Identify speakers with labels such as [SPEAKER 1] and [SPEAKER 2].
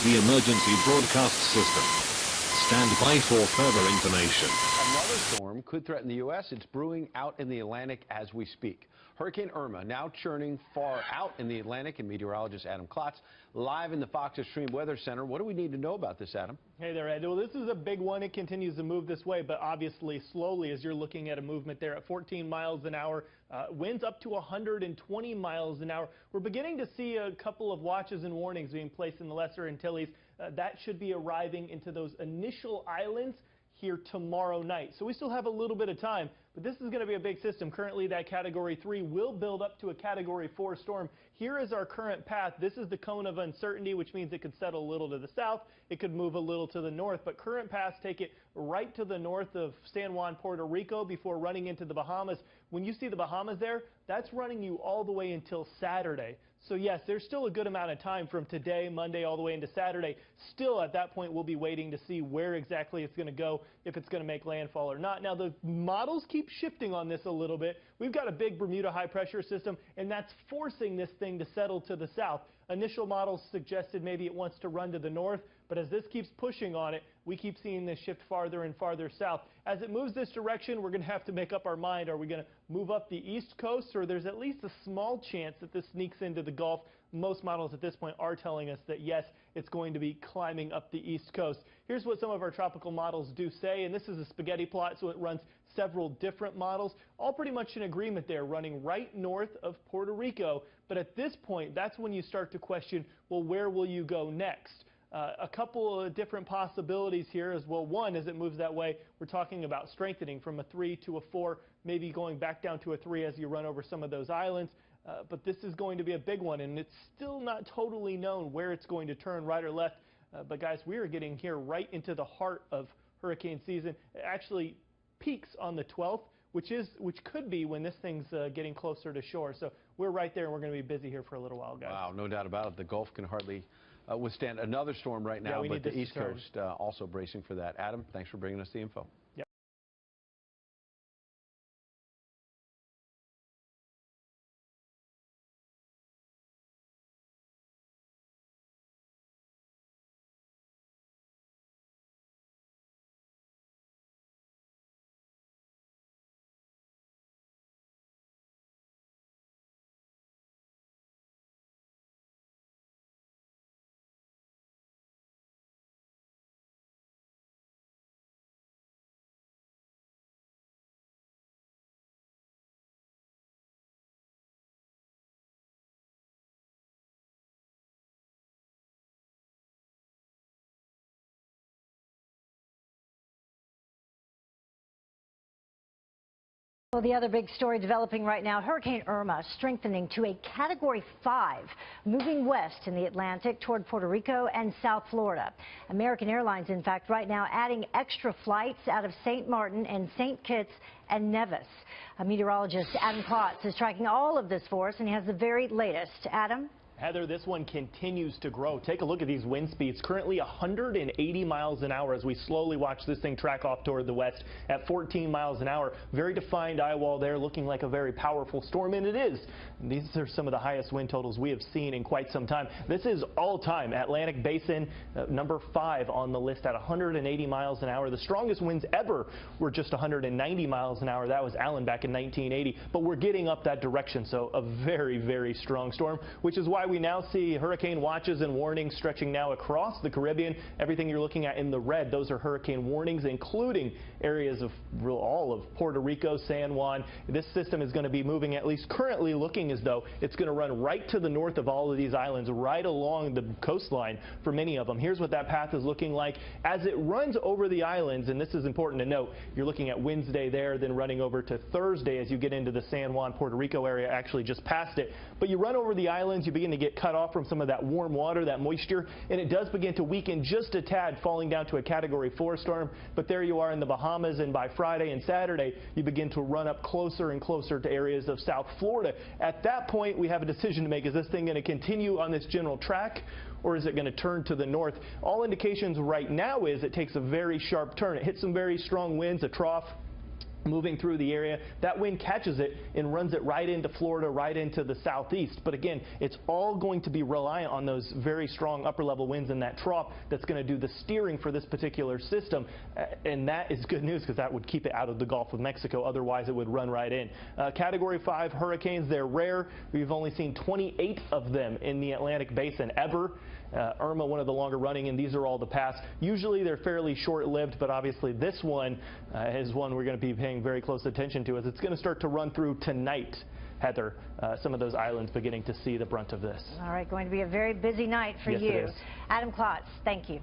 [SPEAKER 1] the emergency broadcast system. Stand by for further information.
[SPEAKER 2] Another storm could threaten the U.S. It's brewing out in the Atlantic as we speak. Hurricane Irma now churning far out in the Atlantic, and meteorologist Adam Klotz live in the Fox Extreme Weather Center. What do we need to know about this, Adam?
[SPEAKER 3] Hey there, Ed. Well, this is a big one. It continues to move this way, but obviously slowly as you're looking at a movement there at 14 miles an hour. Winds up to 120 miles an hour. We're beginning to see a couple of watches and warnings being placed in the Lesser Antilles. That should be arriving into those initial islands here tomorrow night. So we still have a little bit of time, but this is going to be a big system. Currently, that Category 3 will build up to a Category 4 storm. Here is our current path. This is the cone of uncertainty, which means it could settle a little to the south. It could move a little to the north, but current paths take it right to the north of San Juan, Puerto Rico, before running into the Bahamas. When you see the Bahamas there, that's running you all the way until Saturday. So yes, there's still a good amount of time from today, Monday, all the way into Saturday. Still, at that point, we'll be waiting to see where exactly it's going to go, if it's going to make landfall or not. Now, the models keep shifting on this a little bit. We've got a big Bermuda high-pressure system, and that's forcing this thing to settle to the south. Initial models suggested maybe it wants to run to the north, but as this keeps pushing on it, we keep seeing this shift farther and farther south. As it moves this direction, we're going to have to make up our mind. Are we going to move up the east coast, or there's at least a small chance that this sneaks into the Gulf? Most models at this point are telling us that, yes, it's going to be climbing up the east coast. Here's what some of our tropical models do say, and this is a spaghetti plot, so it runs several different models, all pretty much in agreement there, running right north of Puerto Rico. But at this point, that's when you start to question, well, where will you go next? A couple of different possibilities here as well. One, as it moves that way, we're talking about strengthening from a 3 to a 4, maybe going back down to a 3 as you run over some of those islands. But this is going to be a big one, and it's still not totally known where it's going to turn, right or left. But guys, we are getting here right into the heart of hurricane season. It actually peaks on the 12th, which could be when this thing's getting closer to shore. So we're right there, and we're going to be busy here for a little while, guys.
[SPEAKER 2] Wow, no doubt about it. The Gulf can hardly withstand another storm right now, but the East Coast also bracing for that. Adam, thanks for bringing us the info.
[SPEAKER 4] Well, the other big story developing right now, Hurricane Irma strengthening to a Category 5, moving west in the Atlantic toward Puerto Rico and South Florida. American Airlines, in fact, right now adding extra flights out of St. Martin and St. Kitts and Nevis. Meteorologist Adam Klotz is tracking all of this for us, and he has the very latest. Adam?
[SPEAKER 3] Heather, this one continues to grow. Take a look at these wind speeds. Currently 180 miles an hour as we slowly watch this thing track off toward the west at 14 miles an hour. Very defined eye wall there, looking like a very powerful storm, and it is. And these are some of the highest wind totals we have seen in quite some time. This is all-time Atlantic Basin, number 5 on the list at 180 miles an hour. The strongest winds ever were just 190 miles an hour. That was Allen back in 1980. But we're getting up that direction, so a very, very strong storm, which is why we now see hurricane watches and warnings stretching now across the Caribbean. Everything you're looking at in the red, those are hurricane warnings, including areas of all of Puerto Rico, San Juan. This system is going to be moving, at least currently looking as though it's going to run right to the north of all of these islands, right along the coastline for many of them. Here's what that path is looking like. As it runs over the islands, and this is important to note, you're looking at Wednesday there, then running over to Thursday as you get into the San Juan, Puerto Rico area, actually just past it. But you run over the islands, you begin to get cut off from some of that warm water, that moisture, and it does begin to weaken just a tad, falling down to a Category 4 storm. But there you are in the Bahamas, and by Friday and Saturday, you begin to run up closer and closer to areas of South Florida. At that point, we have a decision to make. Is this thing going to continue on this general track, or is it going to turn to the north? All indications right now is it takes a very sharp turn. It hits some very strong winds, a trough moving through the area. That wind catches it and runs it right into Florida, right into the southeast. But again, it's all going to be reliant on those very strong upper level winds in that trough that's going to do the steering for this particular system. And that is good news because that would keep it out of the Gulf of Mexico. Otherwise, it would run right in. Category 5 hurricanes, they're rare. We've only seen 28 of them in the Atlantic basin ever. Irma, one of the longer running, and these are all the past. Usually they're fairly short-lived, but obviously this one is one we're going to be paying very close attention to as it's going to start to run through tonight. Heather, some of those islands beginning to see the brunt of this.
[SPEAKER 4] All right, going to be a very busy night for
[SPEAKER 3] Yes,
[SPEAKER 4] you.
[SPEAKER 3] it is.
[SPEAKER 4] Adam Klotz, thank you.